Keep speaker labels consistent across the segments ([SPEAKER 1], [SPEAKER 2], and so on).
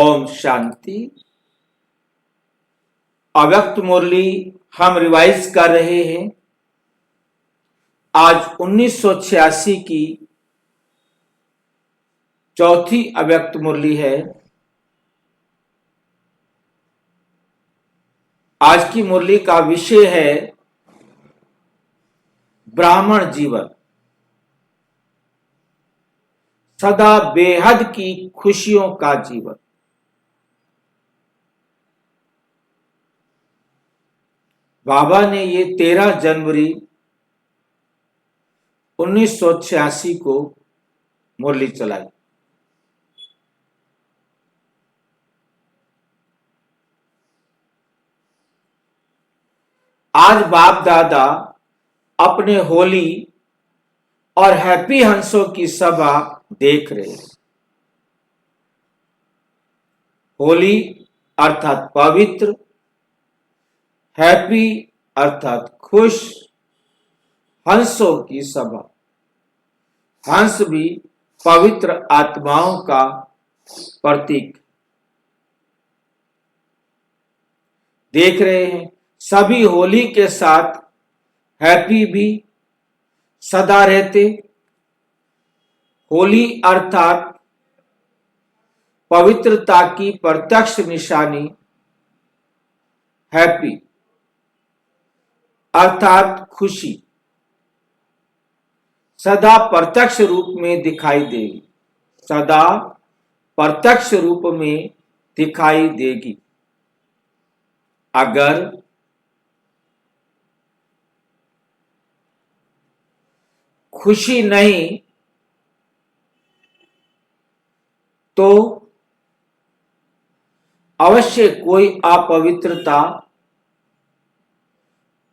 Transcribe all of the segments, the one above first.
[SPEAKER 1] ओम शांति। अव्यक्त मुरली हम रिवाइज कर रहे हैं। आज 1986 की चौथी अव्यक्त मुरली है। आज की मुरली का विषय है ब्राह्मण जीवन, सदा बेहद की खुशियों का जीवन। बाबा ने ये 13 जनवरी 1986 को मुरली चलाई। आज बाप दादा अपने होली और हैप्पी हंसों की सभा देख रहे हैं। होली अर्थात पवित्र, हैप्पी अर्थात खुश, हंसों की सभा। हंस भी पवित्र आत्माओं का प्रतीक। देख रहे हैं सभी होली के साथ हैप्पी भी सदा रहते। होली अर्थात पवित्रता की प्रत्यक्ष निशानी, हैप्पी अर्थात खुशी सदा प्रत्यक्ष रूप में दिखाई देगी, सदा प्रत्यक्ष रूप में दिखाई देगी। अगर खुशी नहीं तो अवश्य कोई अपवित्रता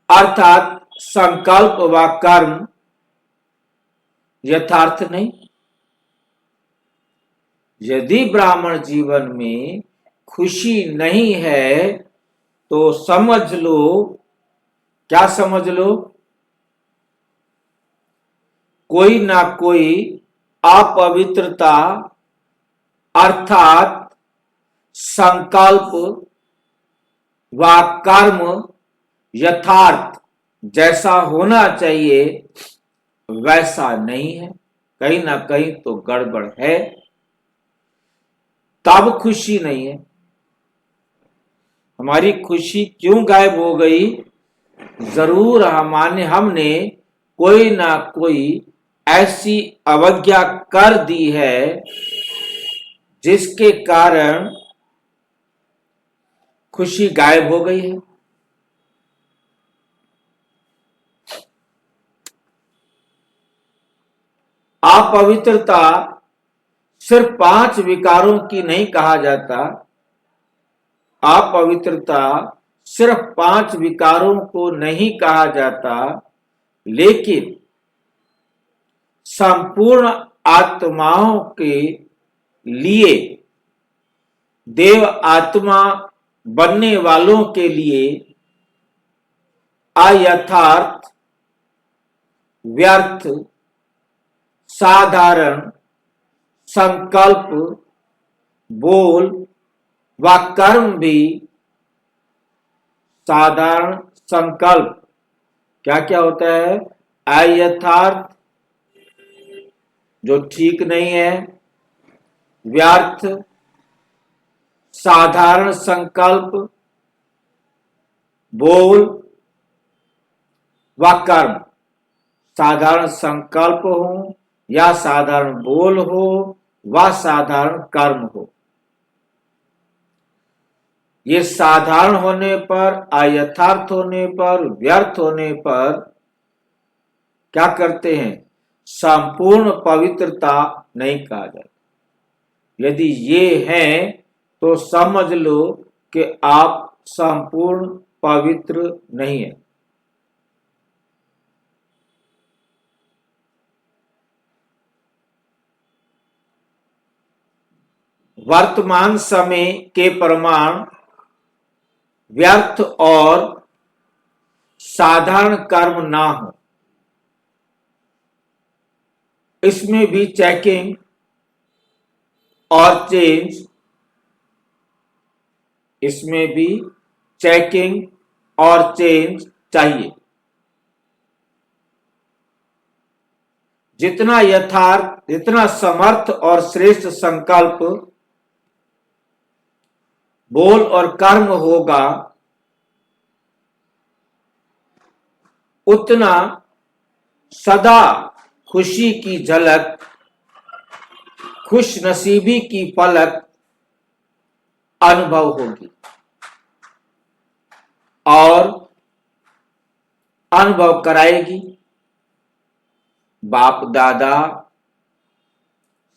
[SPEAKER 1] अर्थात संकल्प व कर्म यथार्थ नहीं। यदि ब्राह्मण जीवन में खुशी नहीं है तो समझ लो, क्या समझ लो, कोई ना कोई अपवित्रता अर्थात संकल्प व कर्म यथार्थ जैसा होना चाहिए वैसा नहीं है। कहीं ना कहीं तो गड़बड़ है, तब खुशी नहीं है। हमारी खुशी क्यों गायब हो गई? जरूर हमने कोई ना कोई ऐसी अवज्ञा कर दी है जिसके कारण खुशी गायब हो गई है। अपवित्रता सिर्फ 5 विकारों की नहीं कहा जाता। अपवित्रता सिर्फ 5 विकारों को नहीं कहा जाता, लेकिन संपूर्ण आत्माओं के लिए, देव आत्मा बनने वालों के लिए अयथार्थ, व्यर्थ, साधारण संकल्प, बोल व कर्म भी। साधारण संकल्प क्या क्या होता है? अयथार्थ जो ठीक नहीं है, व्यर्थ, साधारण संकल्प, बोल व कर्म। साधारण संकल्प हो या साधारण बोल हो व साधारण कर्म हो, ये साधारण होने पर, अयथार्थ होने पर, व्यर्थ होने पर क्या करते हैं? संपूर्ण पवित्रता नहीं कहा जाता। यदि ये है तो समझ लो कि आप संपूर्ण पवित्र नहीं है। वर्तमान समय के प्रमाण व्यर्थ और साधारण कर्म ना हो, इसमें भी चेकिंग और चेंज इसमें भी चेकिंग और चेंज चाहिए। जितना यथार्थ, जितना समर्थ और श्रेष्ठ संकल्प, बोल और कर्म होगा, उतना सदा खुशी की झलक, खुश नसीबी की पलक अनुभव होगी और अनुभव कराएगी। बाप दादा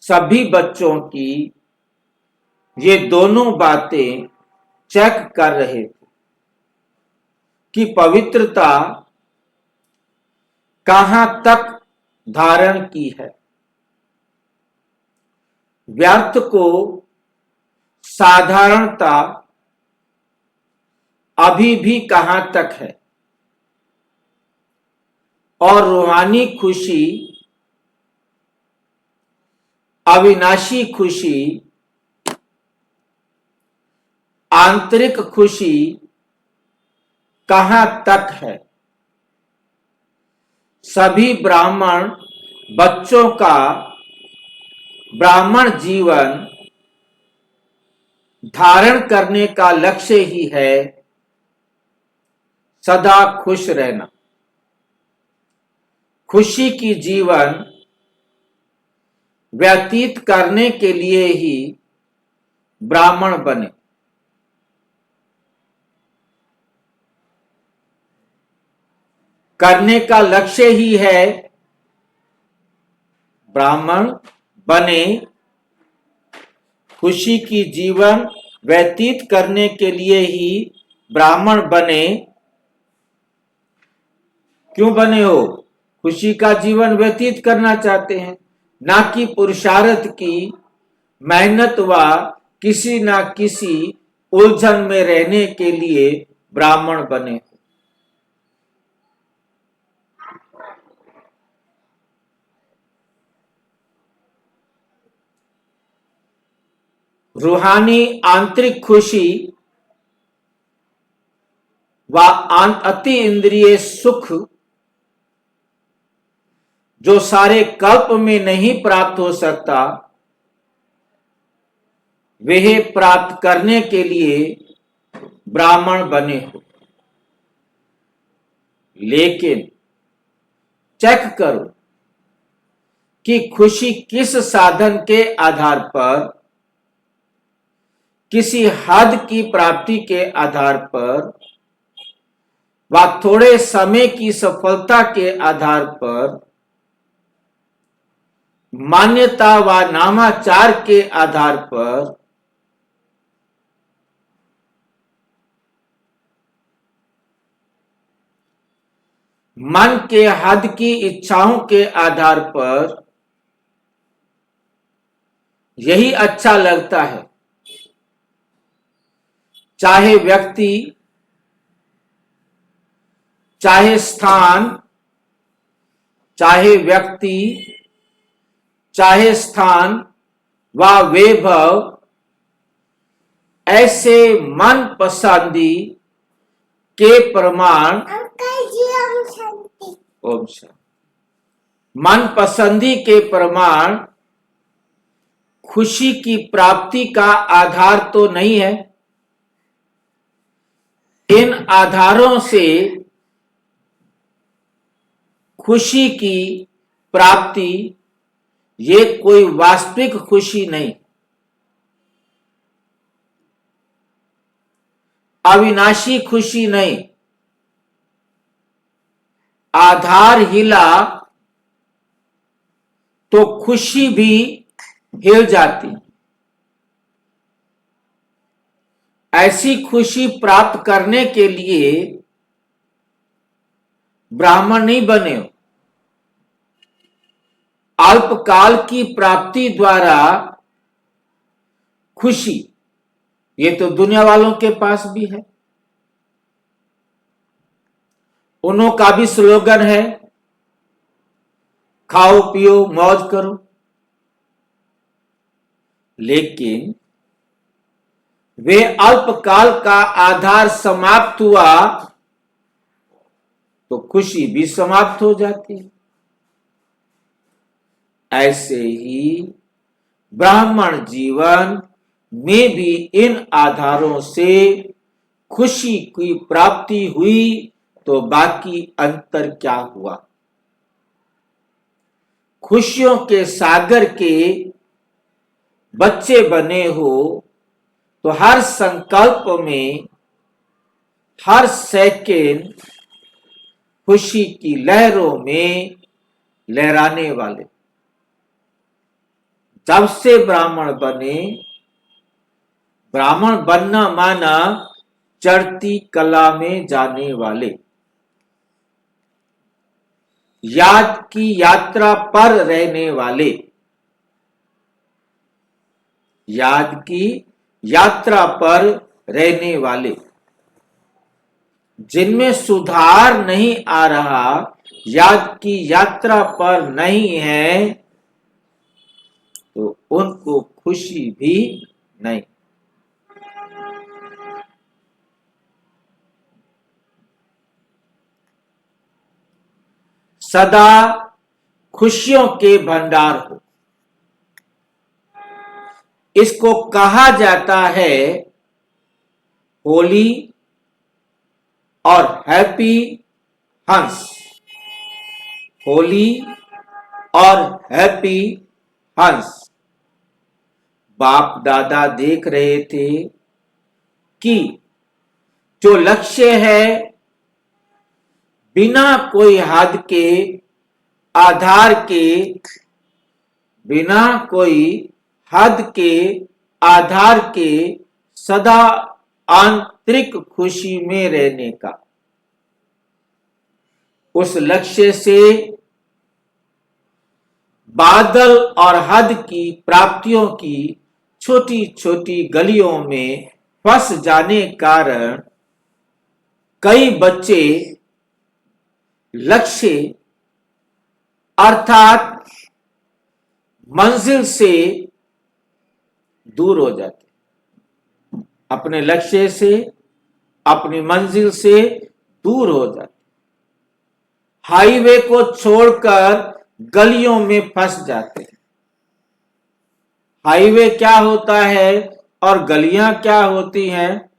[SPEAKER 1] सभी बच्चों की ये दोनों बातें चेक कर रहे थे कि पवित्रता कहां तक धारण की है, व्यर्थ को साधारणता अभी भी कहां तक है, और रूहानी खुशी, अविनाशी खुशी, आंतरिक खुशी कहां तक है। सभी ब्राह्मण बच्चों का ब्राह्मण जीवन धारण करने का लक्ष्य ही है सदा खुश रहना। खुशी की जीवन व्यतीत करने के लिए ही ब्राह्मण बने। करने का लक्ष्य ही है ब्राह्मण बने। खुशी की जीवन व्यतीत करने के लिए ही ब्राह्मण बने। क्यों बने हो? खुशी का जीवन व्यतीत करना चाहते हैं, ना कि पुरुषार्थ की मेहनत व किसी ना किसी उलझन में रहने के लिए ब्राह्मण बने। रूहानी आंतरिक खुशी व अति इंद्रिय सुख जो सारे कल्प में नहीं प्राप्त हो सकता, वह प्राप्त करने के लिए ब्राह्मण बने हो। लेकिन चेक करो कि खुशी किस साधन के आधार पर, किसी हद की प्राप्ति के आधार पर व थोड़े समय की सफलता के आधार पर, मान्यता व नामाचार के आधार पर, मन के हद की इच्छाओं के आधार पर यही अच्छा लगता है। चाहे व्यक्ति, चाहे स्थान, चाहे व्यक्ति, चाहे स्थान व वैभव, ऐसे मन पसंदी के प्रमाण, ओम शांति, मन पसंदी के प्रमाण खुशी की प्राप्ति का आधार तो नहीं है। इन आधारों से खुशी की प्राप्ति ये कोई वास्तविक खुशी नहीं, अविनाशी खुशी नहीं। आधार हिला तो खुशी भी हिल जाती। ऐसी खुशी प्राप्त करने के लिए ब्राह्मण नहीं बने हो। अल्पकाल की प्राप्ति द्वारा खुशी, ये तो दुनिया वालों के पास भी है। उन्हों का भी स्लोगन है, खाओ पियो मौज करो। लेकिन वे अल्पकाल का आधार समाप्त हुआ तो खुशी भी समाप्त हो जाती है। ऐसे ही ब्राह्मण जीवन में भी इन आधारों से खुशी की प्राप्ति हुई तो बाकी अंतर क्या हुआ? खुशियों के सागर के बच्चे बने हो तो हर संकल्प में हर सेकेंड खुशी की लहरों में लहराने वाले। जब से ब्राह्मण बने, ब्राह्मण बनना माना चढ़ती कला में जाने वाले, याद की यात्रा पर रहने वाले, याद की यात्रा पर रहने वाले, जिनमें सुधार नहीं आ रहा, याद की यात्रा पर नहीं है, तो उनको खुशी भी नहीं। सदा खुशियों के भंडार हो, इसको कहा जाता है होली और हैप्पी हंस। होली और हैप्पी हंस। बाप दादा देख रहे थे कि जो लक्ष्य है बिना कोई हद के, आधार के, बिना कोई हद के, आधार के, सदा आंतरिक खुशी में रहने का, उस लक्ष्य से बादल और हद की प्राप्तियों की छोटी छोटी गलियों में फंस जाने कारण कई बच्चे लक्ष्य अर्थात मंजिल से दूर हो जाते, अपने लक्ष्य से, अपनी मंजिल से दूर हो जाते, हाईवे को छोड़कर गलियों में फंस जाते हैं। हाईवे क्या होता है और गलियां क्या होती हैं?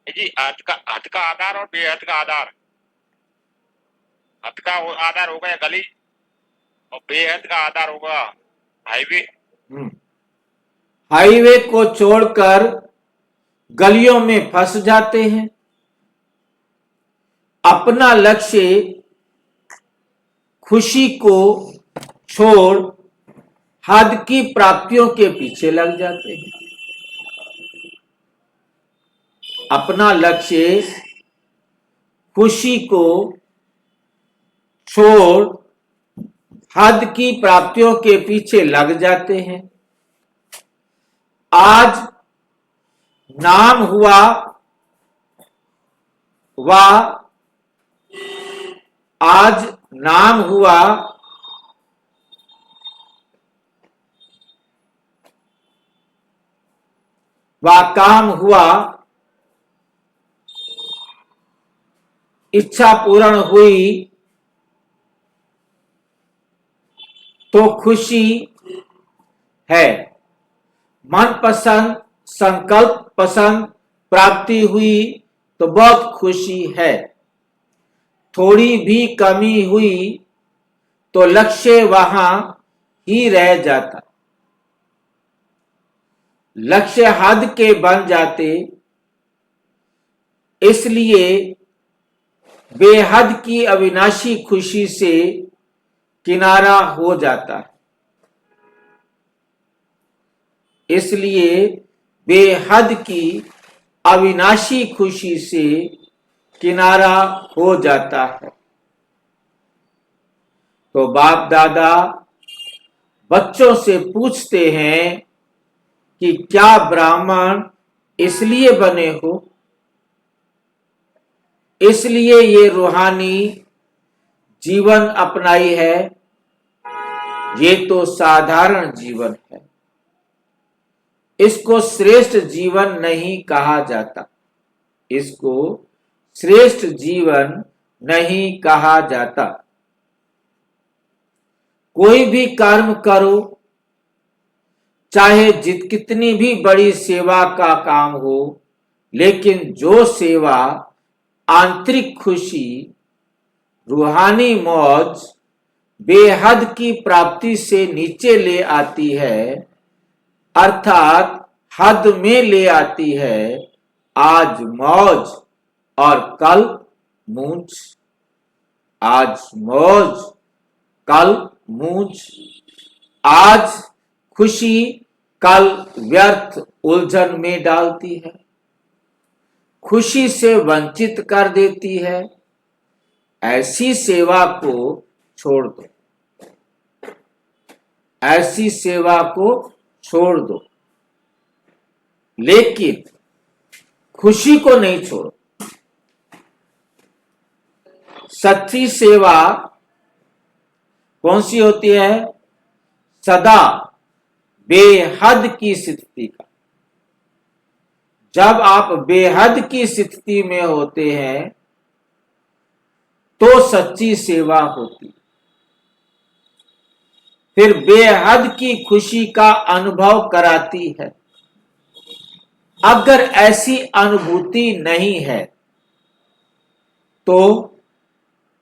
[SPEAKER 2] जी हद का आधार और बेहद का आधार। हद का आधार होगा या गली, और बेहद का आधार होगा हाईवे।
[SPEAKER 1] हाईवे को छोड़कर गलियों में फंस जाते हैं, अपना लक्ष्य खुशी को छोड़ हद की प्राप्तियों के पीछे लग जाते हैं। अपना लक्ष्य खुशी को छोड़ हद की प्राप्तियों के पीछे लग जाते हैं। आज नाम हुआ आज नाम हुआ काम हुआ, इच्छा पूर्ण हुई तो खुशी है। मनपसंद संकल्प पसंद प्राप्ति हुई तो बहुत खुशी है। थोड़ी भी कमी हुई तो लक्ष्य वहां ही रह जाता, लक्ष्य हद के बन जाते, इसलिए बेहद की अविनाशी खुशी से किनारा हो जाता है। इसलिए बेहद की अविनाशी खुशी से किनारा हो जाता है। तो बाप दादा बच्चों से पूछते हैं कि क्या ब्राह्मण इसलिए बने हो, इसलिए ये रूहानी जीवन अपनाई है? ये तो साधारण जीवन है। इसको श्रेष्ठ जीवन नहीं कहा जाता। इसको श्रेष्ठ जीवन नहीं कहा जाता। कोई भी कर्म करो, चाहे कितनी भी बड़ी सेवा का काम हो, लेकिन जो सेवा आंतरिक खुशी, रूहानी मौज, बेहद की प्राप्ति से नीचे ले आती है, अर्थात हद में ले आती है, आज मौज और कल मूंछ, आज मौज कल मूंछ, आज खुशी कल व्यर्थ उलझन में डालती है, खुशी से वंचित कर देती है। ऐसी सेवा को छोड़ दो, ऐसी सेवा को छोड़ दो, लेकिन खुशी को नहीं छोड़ो। सच्ची सेवा कौन सी होती है? सदा बेहद की स्थिति का। जब आप बेहद की स्थिति में होते हैं तो सच्ची सेवा होती। फिर बेहद की खुशी का अनुभव कराती है। अगर ऐसी अनुभूति नहीं है तो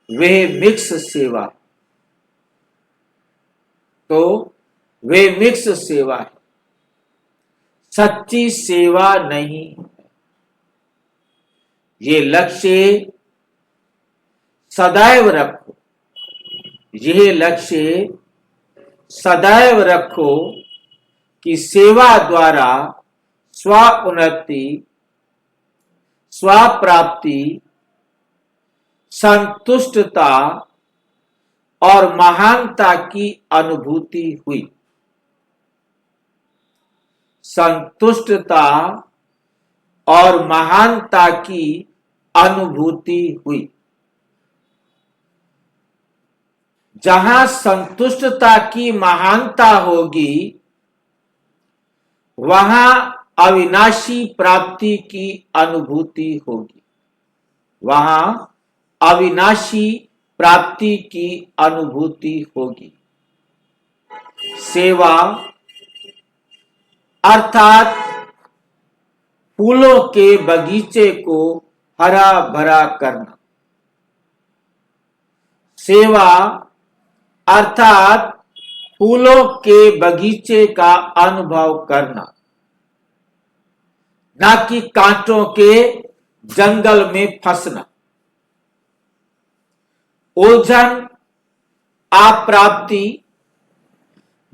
[SPEAKER 1] वह मिक्स सेवा, तो वे मिक्स सेवा है, सच्ची सेवा नहीं है। ये लक्ष्य सदैव रखो, यह लक्ष्य सदैव रखो कि सेवा द्वारा स्व उन्नति, स्व प्राप्ति, संतुष्टता और महानता की अनुभूति हुई। संतुष्टता और महानता की अनुभूति हुई। जहां संतुष्टता की महानता होगी, वहां अविनाशी प्राप्ति की अनुभूति होगी। वहां अविनाशी प्राप्ति की अनुभूति होगी। सेवा अर्थात फूलों के बगीचे को हरा भरा करना। सेवा अर्थात फूलों के बगीचे का अनुभव करना, ना कि कांटों के जंगल में फंसना। उलझन, अप्राप्ति,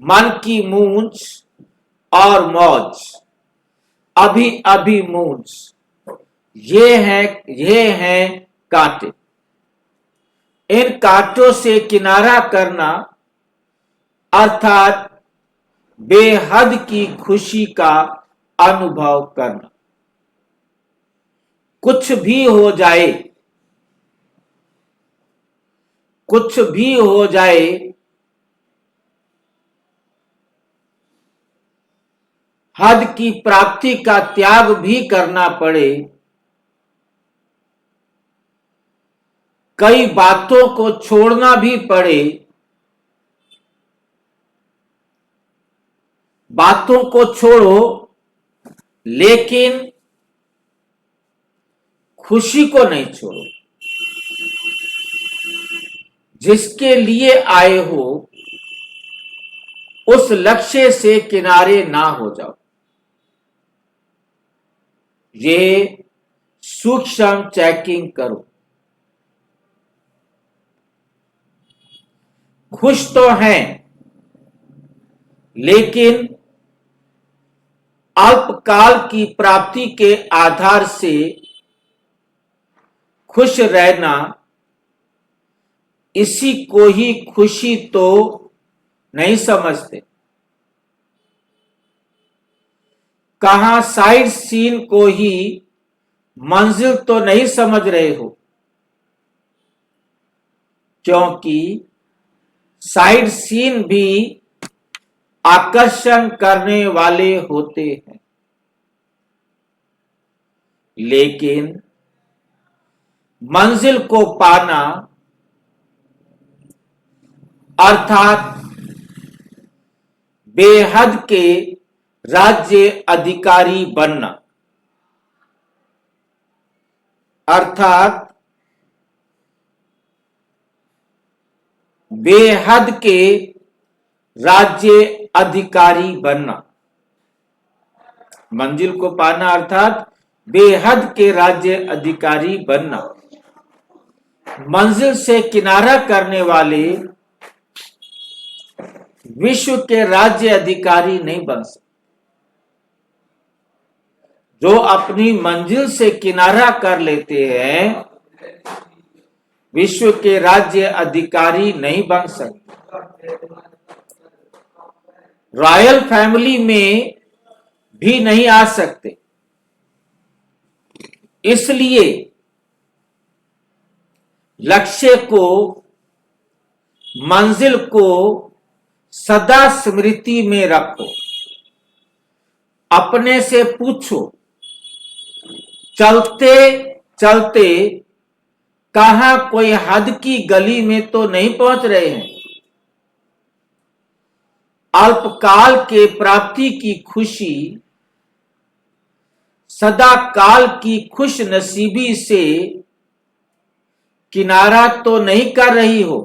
[SPEAKER 1] मन की मूंछ और मौज, अभी अभी मूंछ, ये हैं कांटे। इन कांटों से किनारा करना अर्थात बेहद की खुशी का अनुभव करना। कुछ भी हो जाए, कुछ भी हो जाए, हद की प्राप्ति का त्याग भी करना पड़े, कई बातों को छोड़ना भी पड़े, बातों को छोड़ो, लेकिन खुशी को नहीं छोड़ो। जिसके लिए आए हो उस लक्ष्य से किनारे ना हो जाओ। ये सूक्ष्म चेकिंग करो। खुश तो हैं, लेकिन अल्पकाल की प्राप्ति के आधार से खुश रहना, इसी को ही खुशी तो नहीं समझते। कहां साइड सीन को ही मंजिल तो नहीं समझ रहे हो, क्योंकि साइड सीन भी आकर्षण करने वाले होते हैं, लेकिन मंजिल को पाना अर्थात बेहद के राज्य अधिकारी बनना, अर्थात बेहद के राज्य अधिकारी बनना। मंजिल को पाना अर्थात बेहद के राज्य अधिकारी बनना। मंजिल से किनारा करने वाले विश्व के राज्य अधिकारी नहीं बन सकते। जो अपनी मंजिल से किनारा कर लेते हैं, विश्व के राज्य अधिकारी नहीं बन सकते। रॉयल फैमिली में भी नहीं आ सकते। इसलिए लक्ष्य को, मंजिल को सदा स्मृति में रखो। अपने से पूछो, चलते चलते कहां कोई हद की गली में तो नहीं पहुंच रहे हैं। अल्पकाल के प्राप्ति की खुशी सदा काल की खुश नसीबी से किनारा तो नहीं कर रही हो।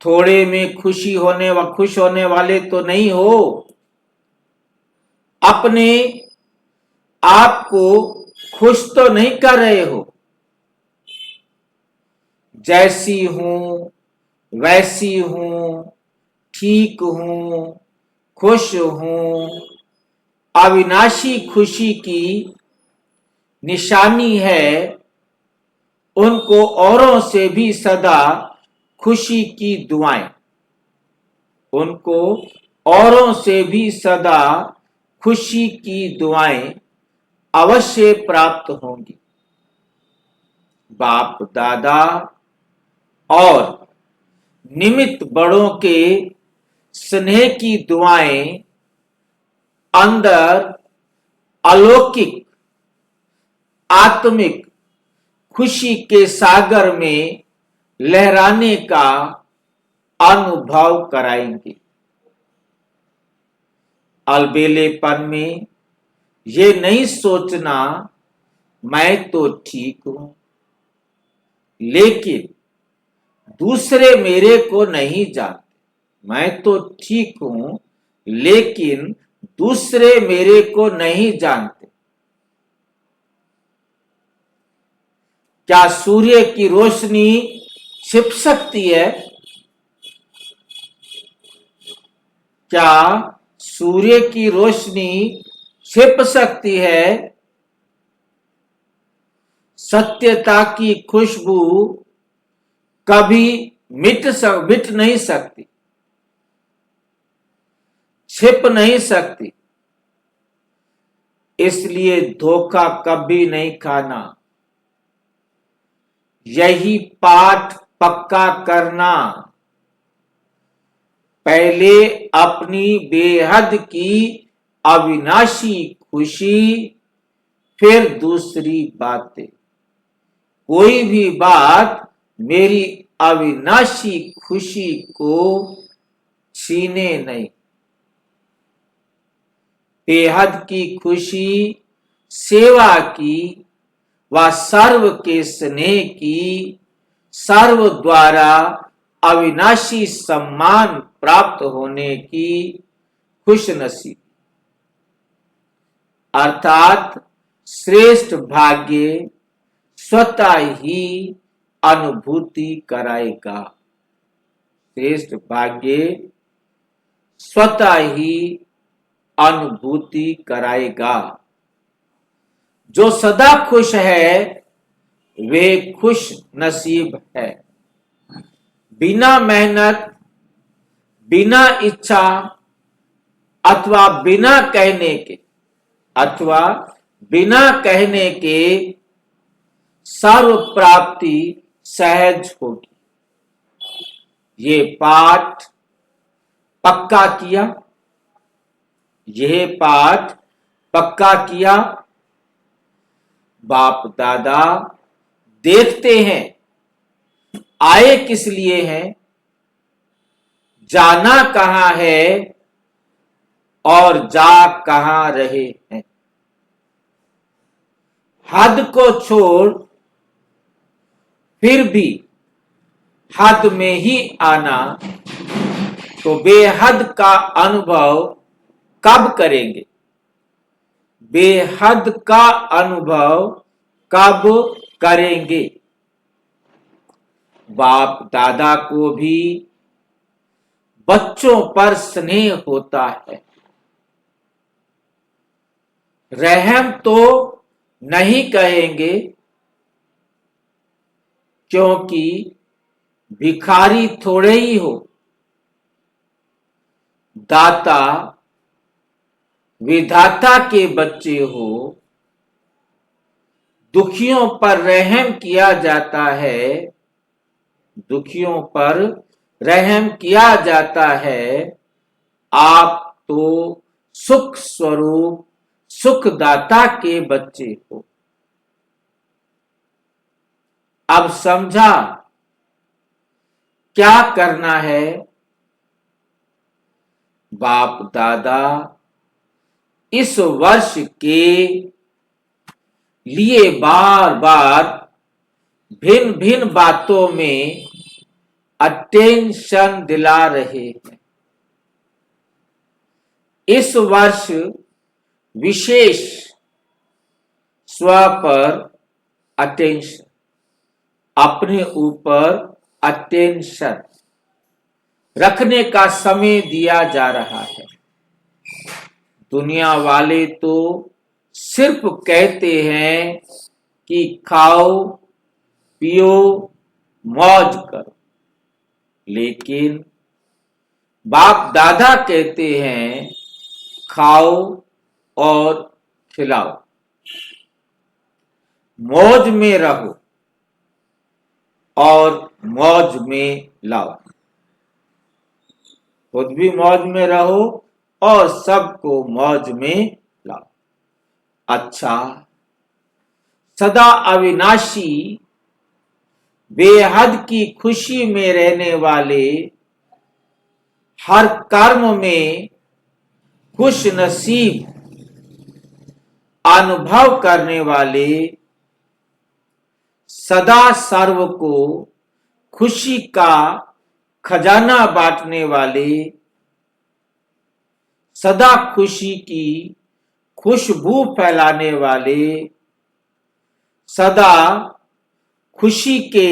[SPEAKER 1] थोड़े में खुश होने वाले तो नहीं हो। अपने आप को खुश तो नहीं कर रहे हो। जैसी हूं वैसी हूं, ठीक हूं, खुश हूं, अविनाशी खुशी की निशानी है। उनको औरों से भी सदा खुशी की दुआएं, उनको औरों से भी सदा खुशी की दुआएं अवश्य प्राप्त होंगी। बाप दादा और निमित्त बड़ों के स्नेह की दुआएं अंदर अलौकिक आत्मिक खुशी के सागर में लहराने का अनुभव कराएंगे। अलबेलेपन में ये नहीं सोचना मैं तो ठीक हूं, लेकिन दूसरे मेरे को नहीं जानते। मैं तो ठीक हूं, लेकिन दूसरे मेरे को नहीं जानते। क्या सूर्य की रोशनी छिप सकती है? क्या सूर्य की रोशनी छिप सकती है? सत्यता की खुशबू कभी मिट नहीं सकती, छिप नहीं सकती। इसलिए धोखा कभी नहीं खाना। यही पाठ पक्का करना। पहले अपनी बेहद की अविनाशी खुशी, फिर दूसरी बातें। कोई भी बात मेरी अविनाशी खुशी को छीने नहीं। बेहद की खुशी सेवा की व सर्व के स्नेह की, सर्व द्वारा अविनाशी सम्मान प्राप्त होने की खुश नसीब, अर्थात श्रेष्ठ भाग्य स्वतः ही अनुभूति कराएगा। श्रेष्ठ भाग्य स्वतः ही अनुभूति कराएगा। जो सदा खुश है वे खुश नसीब है। बिना मेहनत, बिना इच्छा अथवा बिना कहने के सर्व प्राप्ति सहज होगी। ये पाठ पक्का किया, यह पाठ पक्का किया। बाप दादा देखते हैं आए किस लिए हैं, जाना कहां है और जा कहां रहे हैं। हद को छोड़ फिर भी हद में ही आना, तो बेहद का अनुभव कब करेंगे, बेहद का अनुभव कब करेंगे। बाप दादा को भी बच्चों पर स्नेह होता है। रहम तो नहीं कहेंगे, क्योंकि भिखारी थोड़े ही हो, दाता विधाता के बच्चे हो। दुखियों पर रहम किया जाता है, दुखियों पर रहम किया जाता है। आप तो सुख स्वरूप सुखदाता के बच्चे हो। अब समझा क्या करना है। बाप दादा इस वर्ष के लिए बार बार भिन्न भिन्न बातों में अटेंशन दिला रहे हैं। इस वर्ष विशेष स्व पर अटेंशन, अपने ऊपर अटेंशन रखने का समय दिया जा रहा है। दुनिया वाले तो सिर्फ कहते हैं कि खाओ पियो मौज करो, लेकिन बाप दादा कहते हैं खाओ और खिलाओ, मौज में रहो और मौज में लाओ। खुद भी मौज में रहो और सबको मौज में लाओ। अच्छा, सदा अविनाशी बेहद की खुशी में रहने वाले, हर कर्म में खुश नसीब अनुभव करने वाले, सदा सर्व को खुशी का खजाना बांटने वाले, सदा खुशी की खुशबू फैलाने वाले, सदा खुशी के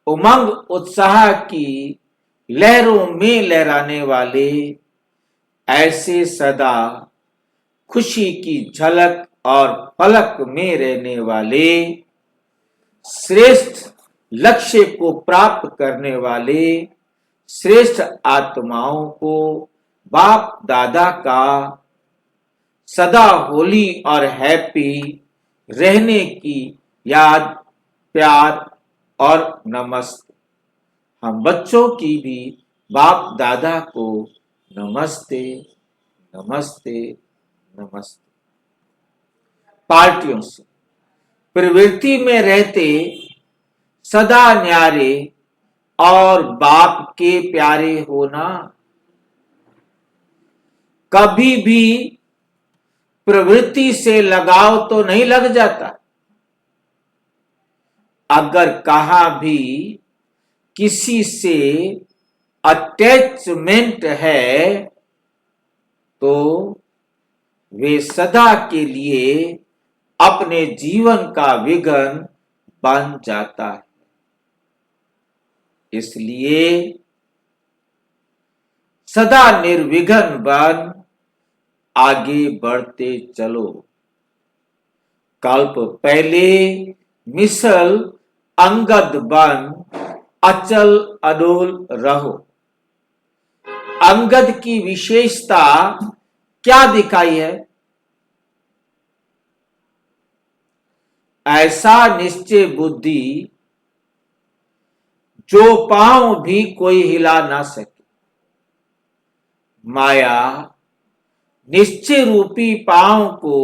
[SPEAKER 1] उमंग उत्साह की लहरों में लहराने वाले, ऐसे सदा खुशी की झलक और पलक में रहने वाले, श्रेष्ठ लक्ष्य को प्राप्त करने वाले, श्रेष्ठ आत्माओं को बाप दादा का सदा होली और हैप्पी रहने की याद, प्यार और नमस्ते। हम बच्चों की भी बाप दादा को नमस्ते नमस्ते नमस्ते। पार्टियों से प्रवृत्ति में रहते सदा न्यारे और बाप के प्यारे होना, कभी भी प्रवृत्ति से लगाव तो नहीं लग जाता। अगर कहा भी किसी से अटैचमेंट है, तो वे सदा के लिए अपने जीवन का विघ्न बन जाता है। इसलिए सदा निर्विघ्न बन आगे बढ़ते चलो। कल्प पहले मिसल अंगद बन अचल अडोल रहो। अंगद की विशेषता क्या दिखाई है? ऐसा निश्चय बुद्धि जो पांव भी कोई हिला ना सके। माया निश्चय रूपी पांव को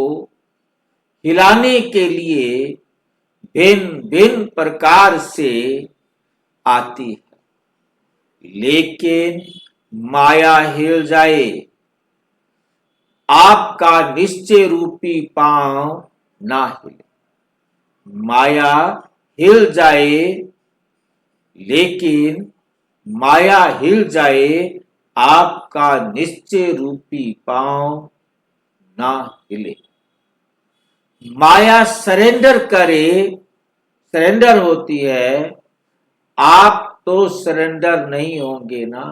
[SPEAKER 1] हिलाने के लिए भिन्न भिन्न प्रकार से आती है, लेकिन माया हिल जाए, आपका निश्चय रूपी पांव ना हिले। माया हिल जाए, लेकिन माया हिल जाए, आपका निश्चय रूपी पांव ना हिले। माया सरेंडर करे, सरेंडर होती है, आप तो सरेंडर नहीं होंगे ना।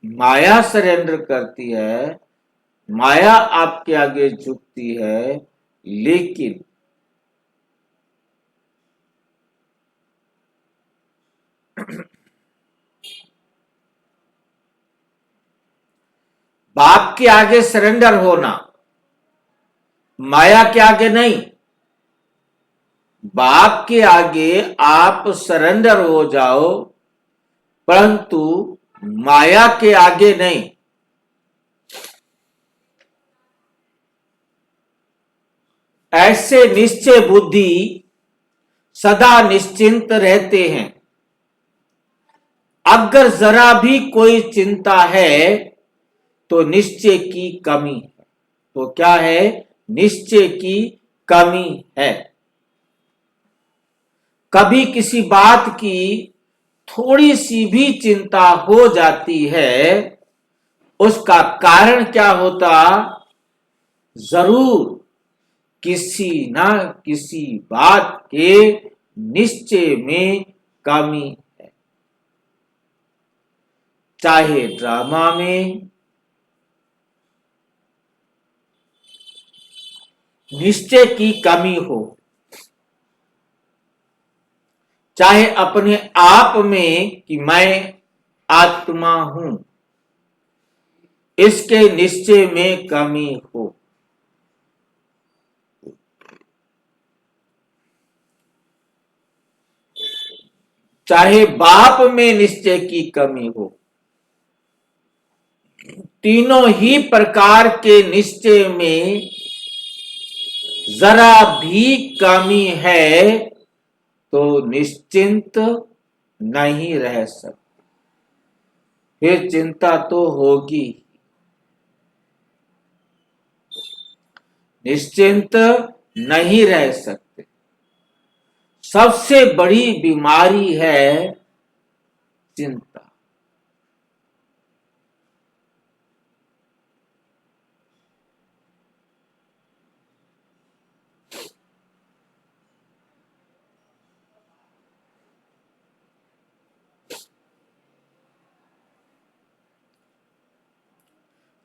[SPEAKER 1] माया सरेंडर करती है, माया आपके आगे झुकती है, लेकिन बाप के आगे सरेंडर होना, माया के आगे नहीं। बाप के आगे आप सरेंडर हो जाओ, परंतु माया के आगे नहीं। ऐसे निश्चय बुद्धि सदा निश्चिंत रहते हैं। अगर जरा भी कोई चिंता है तो निश्चय की कमी है। तो क्या है? निश्चय की कमी है। कभी किसी बात की थोड़ी सी भी चिंता हो जाती है, उसका कारण क्या होता? जरूर किसी ना किसी बात के निश्चय में कमी है। चाहे ड्रामा में निश्चय की कमी हो, चाहे अपने आप में कि मैं आत्मा हूं, इसके निश्चय में कमी हो। चाहे बाप में निश्चय की कमी हो, तीनों ही प्रकार के निश्चय में जरा भी कमी है तो निश्चिंत नहीं रह सकते। फिर चिंता तो होगी। निश्चिंत नहीं रह सकते। सबसे बड़ी बीमारी है चिंता।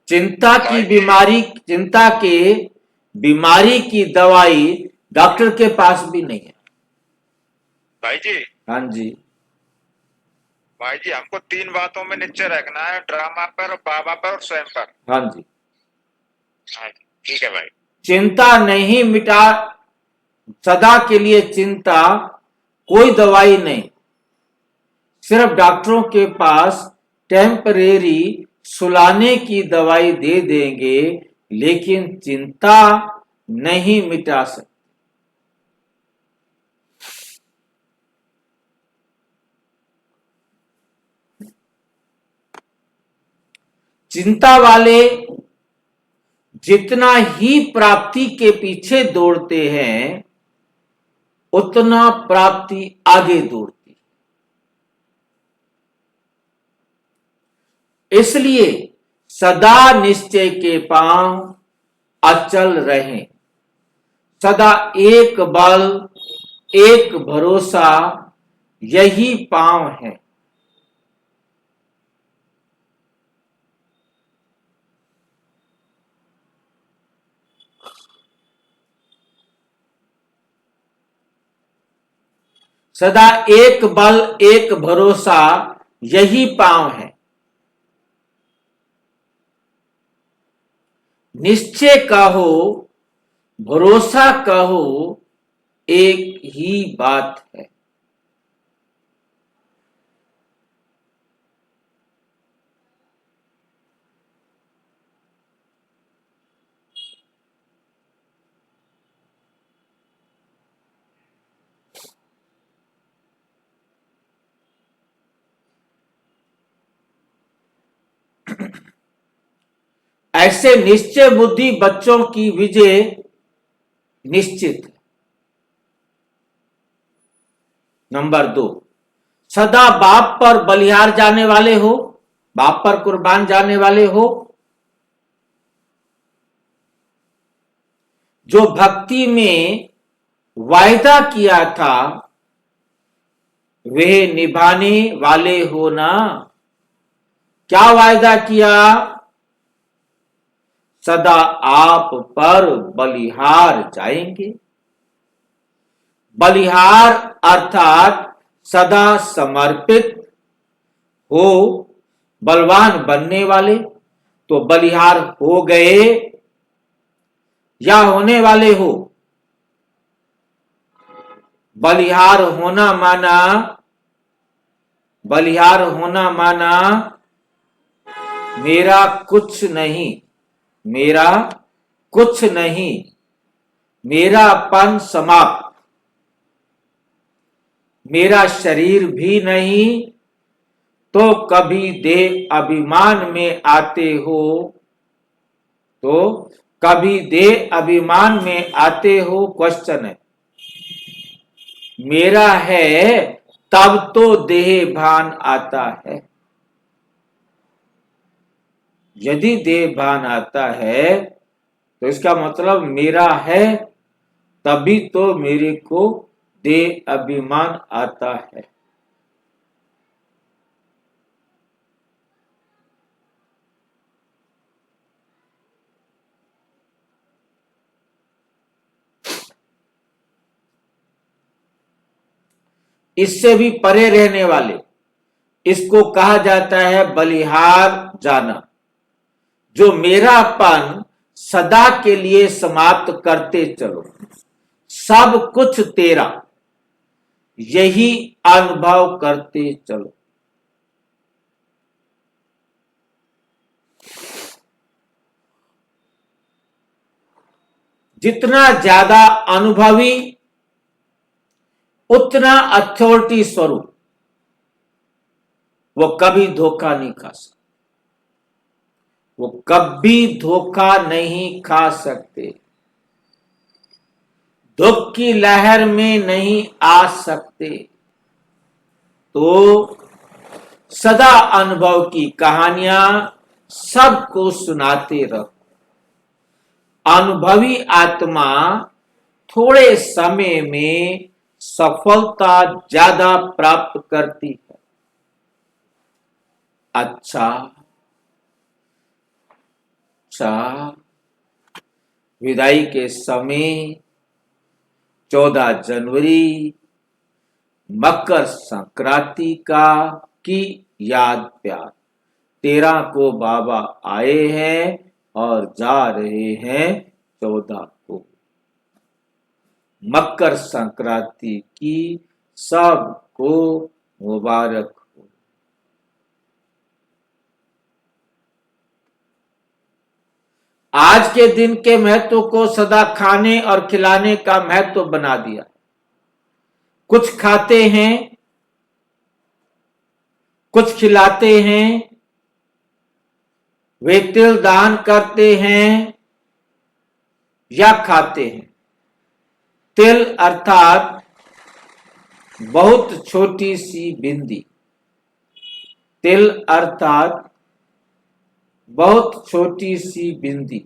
[SPEAKER 1] चिंता की बीमारी, चिंता के बीमारी की दवाई डॉक्टर के पास भी नहीं है।
[SPEAKER 2] भाई जी,
[SPEAKER 1] हाँ जी,
[SPEAKER 2] भाई जी, हमको 3 बातों में निश्चय रखना है, ड्रामा पर, बाबा पर और स्वयं पर।
[SPEAKER 1] हाँ जी।
[SPEAKER 2] हाँ जी, ठीक है भाई।
[SPEAKER 1] चिंता नहीं मिटा, सदा के लिए चिंता, कोई दवाई नहीं। सिर्फ डॉक्टरों के पास टेम्परेरी सुलाने की दवाई दे देंगे, लेकिन चिंता नहीं मिटा सकते। चिंता वाले जितना ही प्राप्ति के पीछे दौड़ते हैं, उतना प्राप्ति आगे दौड़ती। इसलिए सदा निश्चय के पांव अचल रहें। सदा एक बल, एक भरोसा, यही पांव है। सदा एक बल, एक भरोसा, यही पांव है। निश्चय कहो, भरोसा कहो, एक ही बात है। ऐसे निश्चय बुद्धि बच्चों की विजय निश्चित है। नंबर 2, सदा बाप पर बलिहार जाने वाले हो, बाप पर कुर्बान जाने वाले हो। जो भक्ति में वायदा किया था वे निभाने वाले हो ना। क्या वायदा किया? सदा आप पर बलिहार जाएंगे। बलिहार अर्थात सदा समर्पित हो, बलवान बनने वाले। तो बलिहार हो गए या होने वाले हो? बलिहार होना माना, बलिहार होना माना मेरा कुछ नहीं, मेरा कुछ नहीं, मेरापन समाप्त, मेरा शरीर भी नहीं। तो कभी देह अभिमान में आते हो, तो कभी देह अभिमान में आते हो। क्वेश्चन है, मेरा है तब तो देह भान आता है। यदि देह भान आता है तो इसका मतलब मेरा है, तभी तो मेरे को देह अभिमान आता है। इससे भी परे रहने वाले, इसको कहा जाता है बलिहार जाना। जो मेरापन सदा के लिए समाप्त करते चलो, सब कुछ तेरा, यही अनुभव करते चलो। जितना ज्यादा अनुभवी उतना अथॉरिटी स्वरूप, वो कभी धोखा नहीं खा सकते, वो कभी धोखा नहीं खा सकते, दुख की लहर में नहीं आ सकते। तो सदा अनुभव की कहानियां सबको सुनाते रहो। अनुभवी आत्मा थोड़े समय में सफलता ज्यादा प्राप्त करती है। अच्छा, विदाई के समय 14 जनवरी मकर संक्रांति की याद प्यार। 13 को बाबा आए हैं और जा रहे हैं 14 को। मकर संक्रांति की सबको मुबारक हो। आज के दिन के महत्व को सदा खाने और खिलाने का महत्व बना दिया। कुछ खाते हैं, कुछ खिलाते हैं, वे तिल दान करते हैं या खाते हैं। तिल अर्थात बहुत छोटी सी बिंदी, तिल अर्थात बहुत छोटी सी बिंदी।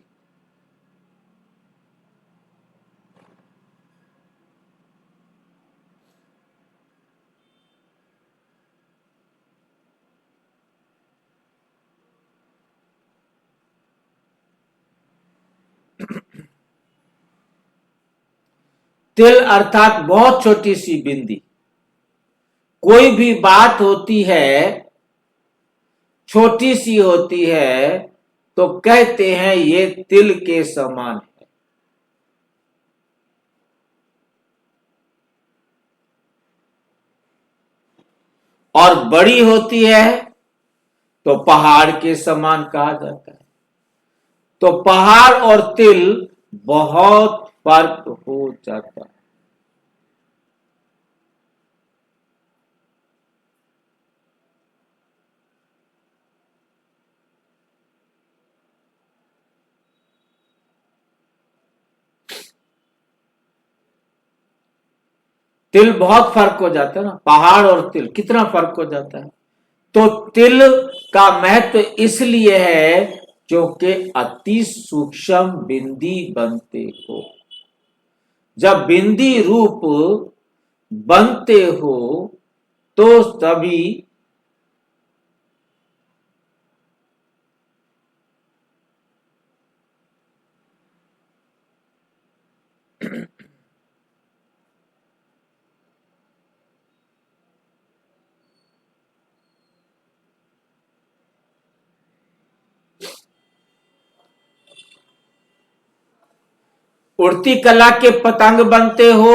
[SPEAKER 1] तिल अर्थात बहुत छोटी सी बिंदी। कोई भी बात होती है, छोटी सी होती है, तो कहते हैं ये तिल के समान है। और बड़ी होती है तो पहाड़ के समान कहा जाता है। तो पहाड़ और तिल बहुत फर्क हो जाता है। तिल बहुत फर्क हो जाता है ना, पहाड़ और तिल कितना फर्क हो जाता है। तो तिल का महत्व इसलिए है क्योंकि अति सूक्ष्म बिंदी बनते हो। जब बिंदी रूप बनते हो तो तभी उड़ती कला के पतंग बनते हो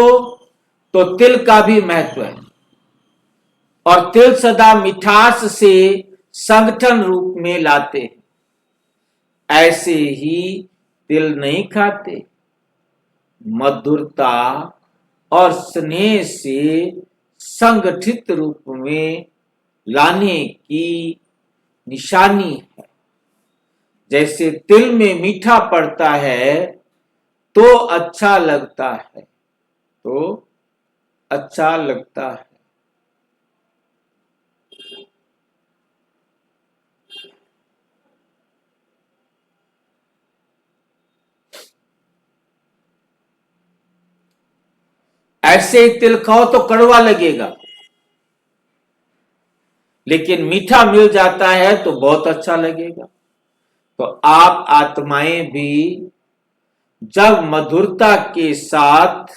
[SPEAKER 1] तो तिल का भी महत्व है। और तिल सदा मिठास से संगठन रूप में लाते हैं। ऐसे ही तिल नहीं खाते, मधुरता और स्नेह से संगठित रूप में लाने की निशानी है। जैसे तिल में मीठा पड़ता है तो अच्छा लगता है, तो अच्छा लगता है। ऐसे ही तिल खाओ तो कड़वा लगेगा, लेकिन मीठा मिल जाता है तो बहुत अच्छा लगेगा। तो आप आत्माएं भी जब मधुरता के साथ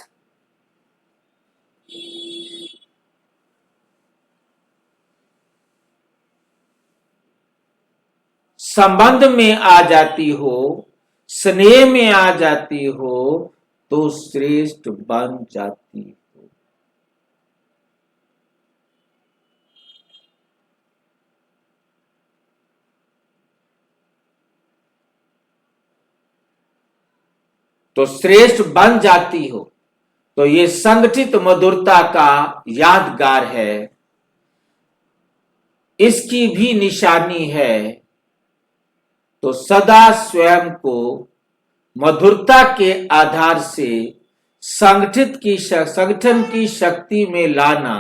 [SPEAKER 1] संबंध में आ जाती हो, स्नेह में आ जाती हो, तो श्रेष्ठ बन जाती हो। तो श्रेष्ठ बन जाती हो। तो ये संगठित मधुरता का यादगार है, इसकी भी निशानी है। तो सदा स्वयं को मधुरता के आधार से संगठन की शक्ति में लाना,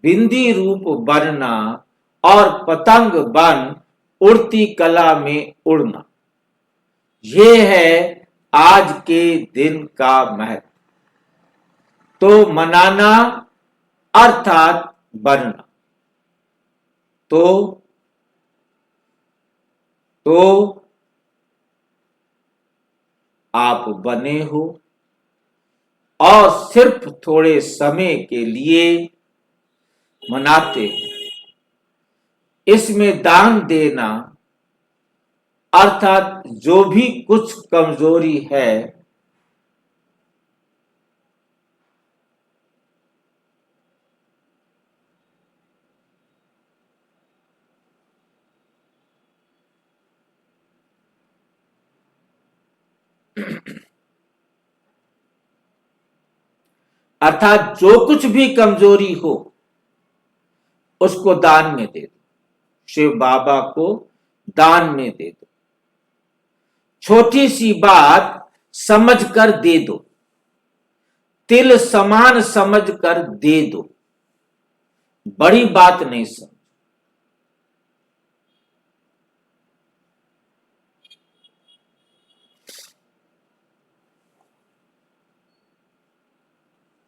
[SPEAKER 1] बिंदी रूप बनना और पतंग बन उड़ती कला में उड़ना, ये है आज के दिन का महत्व। तो मनाना अर्थात बनना। तो आप बने हो और सिर्फ थोड़े समय के लिए मनाते हैं। इसमें दान देना अर्थात जो भी कुछ कमजोरी है अर्थात जो कुछ भी कमजोरी हो उसको दान में दे दो, शिव बाबा को दान में दे दो। छोटी सी बात समझकर दे दो, तिल समान समझकर दे दो, बड़ी बात नहीं समझ।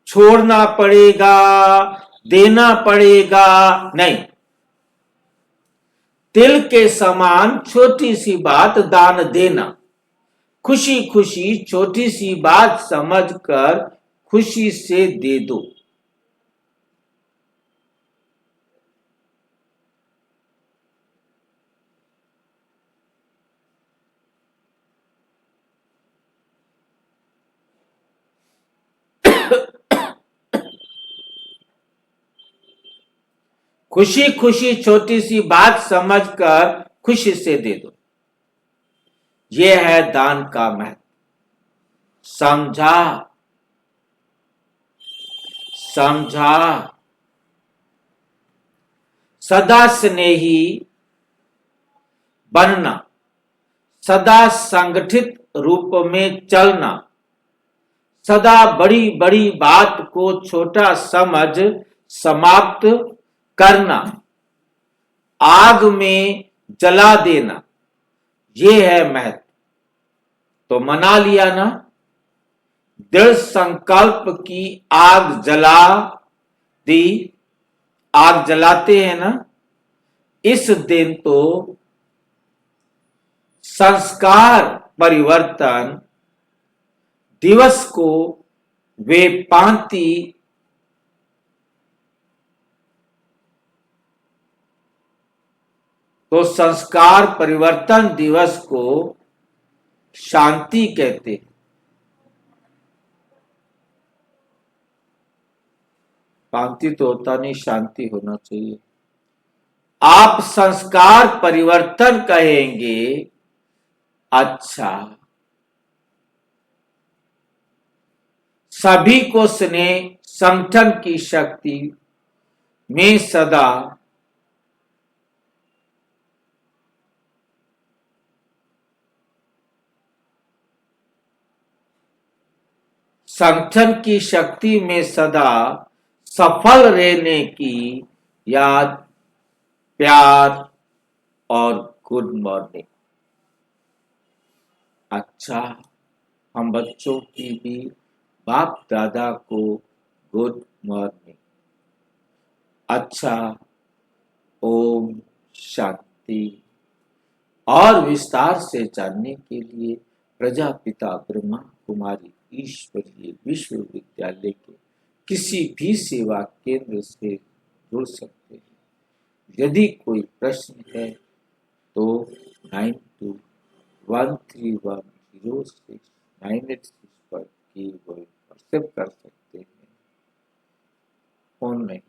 [SPEAKER 1] छोड़ना पड़ेगा, देना पड़ेगा, नहीं। तिल के समान छोटी सी बात दान देना, खुशी खुशी छोटी सी बात समझकर खुशी से दे दो। खुशी खुशी छोटी सी बात समझकर खुशी से दे दो, यह है दान का महत्व। समझा? समझा? सदा स्नेही बनना, सदा संगठित रूप में चलना, सदा बड़ी बड़ी बात को छोटा समझ समाप्त करना, आग में जला देना, ये है महत्व। तो मना लिया ना, दृढ़ संकल्प की आग जला दी, आग जलाते हैं ना, इस दिन तो संस्कार परिवर्तन दिवस को वे पांति तो संस्कार परिवर्तन दिवस को शांति कहते हैं। शांति तो होता नहीं, शांति होना चाहिए। आप संस्कार परिवर्तन कहेंगे, अच्छा। सभी को स्नेह संगठन की शक्ति में सदा संगठन की शक्ति में सदा सफल रहने की याद, प्यार और गुड मॉर्निंग। अच्छा, हम बच्चों की भी बाप दादा को गुड मॉर्निंग। अच्छा, ओम शांति। और विस्तार से जानने के लिए प्रजापिता ब्रह्मा कुमारी ईश्वरीय विश्वविद्यालय के किसी भी सेवा केंद्र से जुड़ सकते हैं। यदि कोई प्रश्न है तो 9213106986 पर केवल व्हाट्सएप कर सकते हैं, फोन नहीं,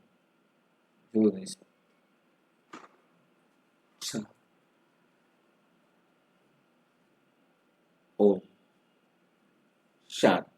[SPEAKER 1] जो नहीं सकते। अच्छा, ओम शांति।